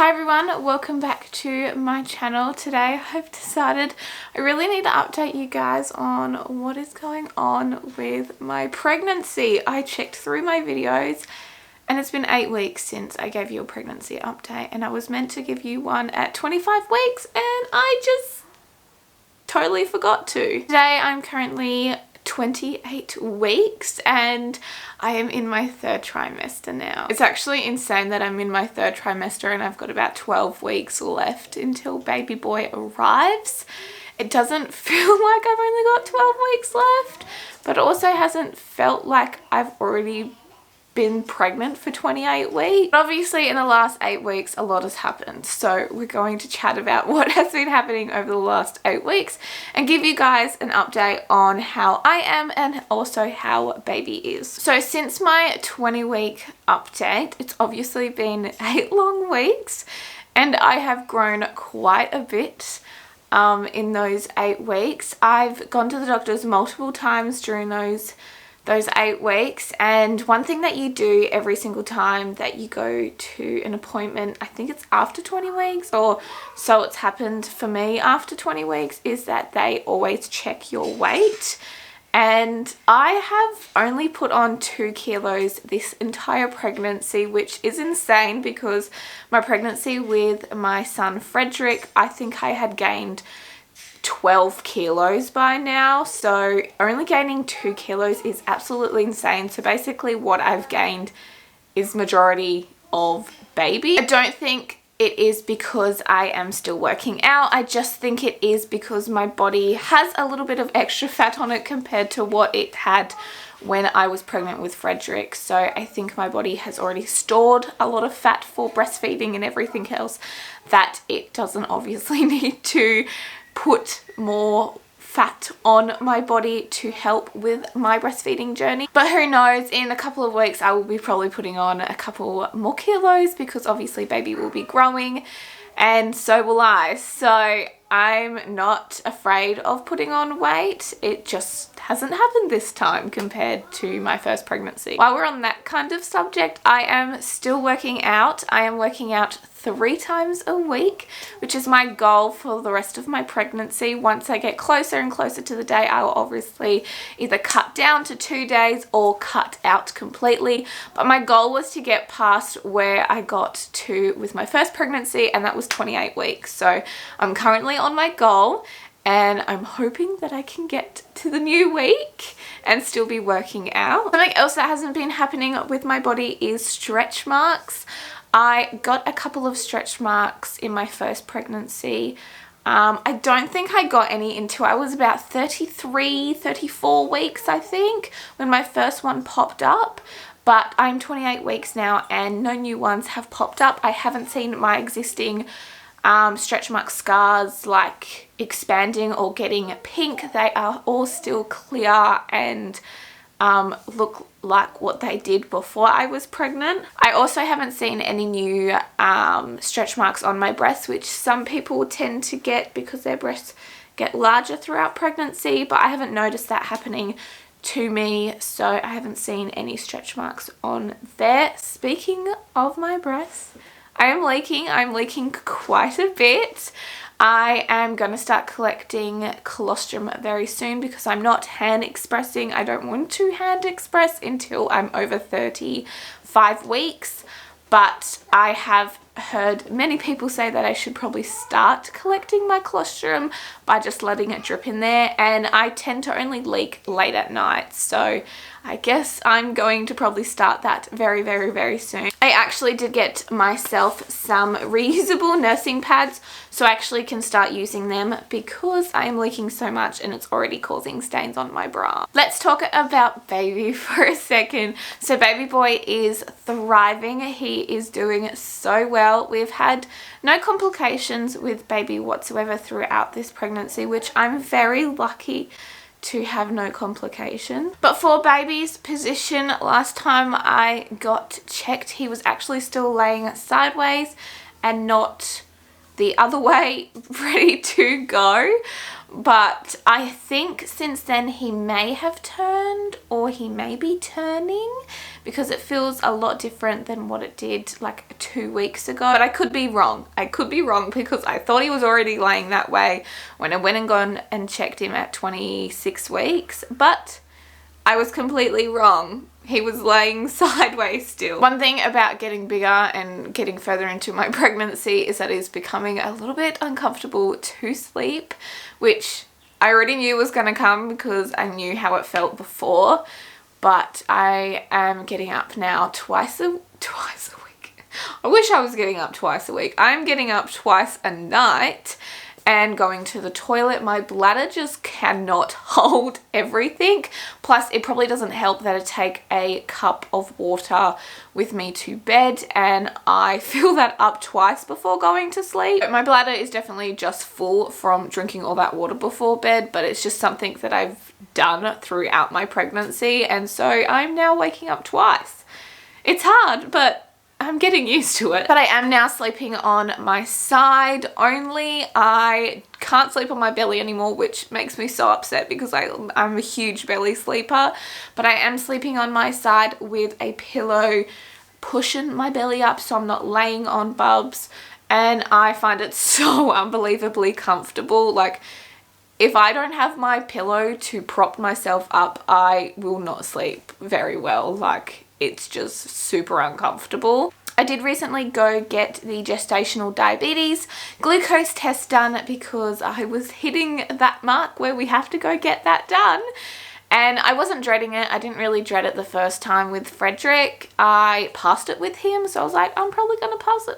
Hi everyone, welcome back to my channel. Today I've decided I really need to update you guys on what is going on with my pregnancy. I checked through my videos and it's been 8 weeks since I gave you a pregnancy update, and I was meant to give you one at 25 weeks and I just totally forgot to. Today I'm currently 28 weeks and I am in my 3rd trimester now. It's actually insane that I'm in my 3rd trimester and I've got about 12 weeks left until baby boy arrives. It doesn't feel like I've only got 12 weeks left, but it also hasn't felt like I've already been pregnant for 28 weeks. But obviously in the last 8 weeks a lot has happened, so we're going to chat about what has been happening over the last 8 weeks and give you guys an update on how I am and also how baby is. So since my 20-week update, it's obviously been 8 long weeks and I have grown quite a bit in those 8 weeks. I've gone to the doctors multiple times during those 8 weeks, and one thing that you do every single time that you go to an appointment, I think it's after 20 weeks, or so it's happened for me after 20 weeks, is that they always check your weight. And I have only put on 2 kilos this entire pregnancy, which is insane because my pregnancy with my son Frederick, I think I had gained 12 kilos by now, so only gaining 2 kilos is absolutely insane. So basically what I've gained is majority of baby. I don't think it is because I am still working out. I just think it is because my body has a little bit of extra fat on it compared to what it had when I was pregnant with Frederick. So I think my body has already stored a lot of fat for breastfeeding and everything else that it doesn't obviously need to put more fat on my body to help with my breastfeeding journey. But who knows, in a couple of weeks I will be probably putting on a couple more kilos because obviously baby will be growing and so will I. So I'm not afraid of putting on weight. It just hasn't happened this time compared to my first pregnancy. While we're on that kind of subject, I am still working out. I am working out 3 times a week, which is my goal for the rest of my pregnancy. Once I get closer and closer to the day, I will obviously either cut down to 2 days or cut out completely. But my goal was to get past where I got to with my first pregnancy, and that was 28 weeks. So I'm currently on my goal and I'm hoping that I can get to the new week and still be working out. Something else that hasn't been happening with my body is stretch marks. I got a couple of stretch marks in my first pregnancy. I don't think I got any until I was about 33, 34 weeks, I think, when my first one popped up. But I'm 28 weeks now and no new ones have popped up. I haven't seen my existing stretch mark scars like expanding or getting pink. They are all still clear and look like what they did before I was pregnant. I also haven't seen any new stretch marks on my breasts, which some people tend to get because their breasts get larger throughout pregnancy, but I haven't noticed that happening to me, so I haven't seen any stretch marks on there. Speaking of my breasts, I'm leaking quite a bit. I am going to start collecting colostrum very soon because I'm not hand expressing. I don't want to hand express until I'm over 35 weeks. But I have heard many people say that I should probably start collecting my colostrum by just letting it drip in there, and I tend to only leak late at night, so I guess I'm going to probably start that very, very, very soon. I actually did get myself some reusable nursing pads so I actually can start using them because I am leaking so much and it's already causing stains on my bra. Let's talk about baby for a second. So baby boy is thriving. He is doing so well. We've had no complications with baby whatsoever throughout this pregnancy, which I'm very lucky to have no complication. But for baby's position, last time I got checked, he was actually still laying sideways and not the other way, ready to go. But I think since then he may have turned, or he may be turning, because it feels a lot different than what it did like 2 weeks ago. But I could be wrong. I could be wrong, because I thought he was already laying that way when I went and gone and checked him at 26 weeks. But I was completely wrong. He was laying sideways still. One thing about getting bigger and getting further into my pregnancy is that it's becoming a little bit uncomfortable to sleep, which I already knew was going to come because I knew how it felt before. But I am getting up now twice a week. I wish I was getting up twice a week. I'm getting up twice a night and going to the toilet. My bladder just cannot hold everything. Plus, it probably doesn't help that I take a cup of water with me to bed, and I fill that up twice before going to sleep. My bladder is definitely just full from drinking all that water before bed, but it's just something that I've done throughout my pregnancy, and so I'm now waking up twice. It's hard, but I'm getting used to it. But I am now sleeping on my side only. I can't sleep on my belly anymore, which makes me so upset because I'm a huge belly sleeper. But I am sleeping on my side with a pillow pushing my belly up so I'm not laying on bubs. And I find it so unbelievably comfortable. Like, if I don't have my pillow to prop myself up, I will not sleep very well. Like, it's just super uncomfortable. I did recently go get the gestational diabetes glucose test done because I was hitting that mark where we have to go get that done. And I wasn't dreading it. I didn't really dread it the first time with Frederick. I passed it with him, so I was like, I'm probably going to pass it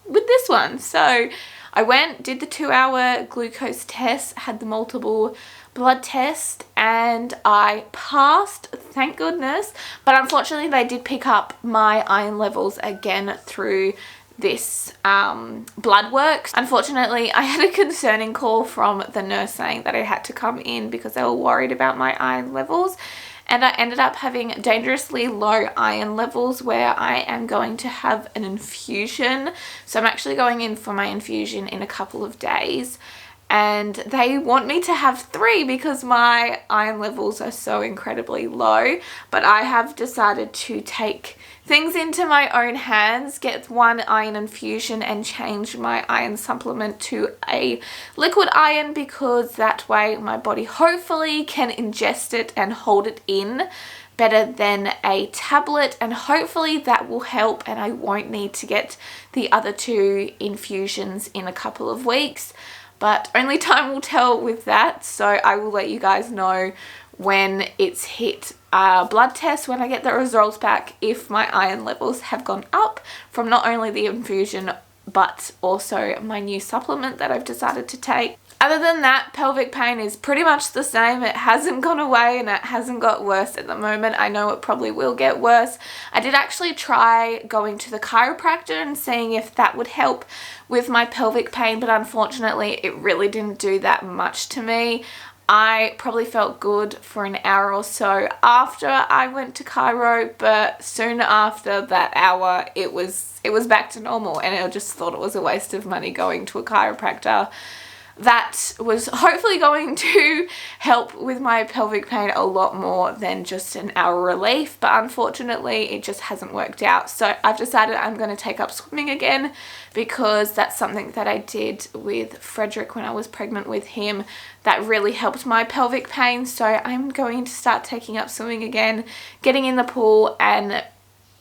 with this one. So I went, did the 2-hour glucose test, had the multiple blood test, and I passed, thank goodness. But unfortunately they did pick up my iron levels again through this blood work. Unfortunately, I had a concerning call from the nurse saying that I had to come in because they were worried about my iron levels, and I ended up having dangerously low iron levels where I am going to have an infusion. So I'm actually going in for my infusion in a couple of days. And they want me to have 3 because my iron levels are so incredibly low. But I have decided to take things into my own hands, get 1 iron infusion and change my iron supplement to a liquid iron, because that way my body hopefully can ingest it and hold it in better than a tablet, and hopefully that will help and I won't need to get the other 2 infusions in a couple of weeks. But only time will tell with that, so I will let you guys know when it's hit blood test, when I get the results back, if my iron levels have gone up from not only the infusion but also my new supplement that I've decided to take. Other than that, pelvic pain is pretty much the same. It hasn't gone away and it hasn't got worse at the moment. I know it probably will get worse. I did actually try going to the chiropractor and seeing if that would help with my pelvic pain, but unfortunately it really didn't do that much to me. I probably felt good for an hour or so after I went to chiro, but soon after that hour it was back to normal, and I just thought it was a waste of money going to a chiropractor. That was hopefully going to help with my pelvic pain a lot more than just an hour relief, but unfortunately it just hasn't worked out. So I've decided I'm going to take up swimming again, because that's something that I did with Frederick when I was pregnant with him that really helped my pelvic pain. So I'm going to start taking up swimming again, getting in the pool and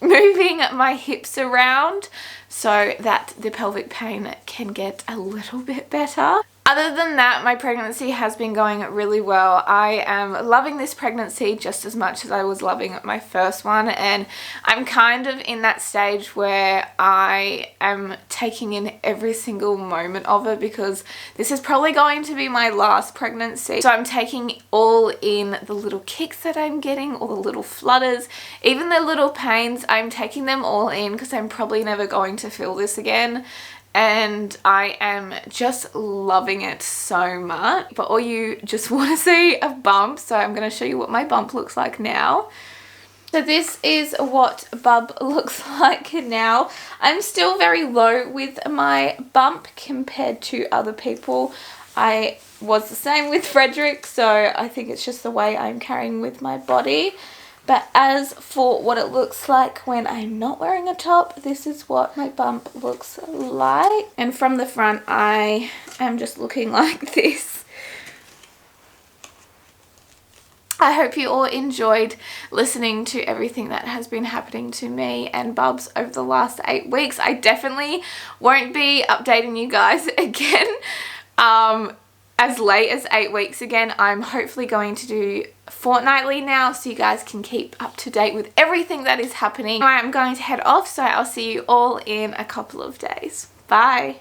moving my hips around so that the pelvic pain can get a little bit better. Other than that, my pregnancy has been going really well. I am loving this pregnancy just as much as I was loving my first one, and I'm kind of in that stage where I am taking in every single moment of it, because this is probably going to be my last pregnancy. So I'm taking all in the little kicks that I'm getting, all the little flutters, even the little pains. I'm taking them all in because I'm probably never going to feel this again. And I am just loving it so much. But all you just want to see a bump, so I'm going to show you what my bump looks like now. So this is what bub looks like now. I'm still very low with my bump compared to other people. I was the same with Frederick, so I think it's just the way I'm carrying with my body. But as for what it looks like when I'm not wearing a top, this is what my bump looks like. And from the front, I am just looking like this. I hope you all enjoyed listening to everything that has been happening to me and Bubs over the last 8 weeks. I definitely won't be updating you guys again as late as 8 weeks again. I'm hopefully going to do fortnightly now so you guys can keep up to date with everything that is happening. I'm going to head off, so I'll see you all in a couple of days. Bye.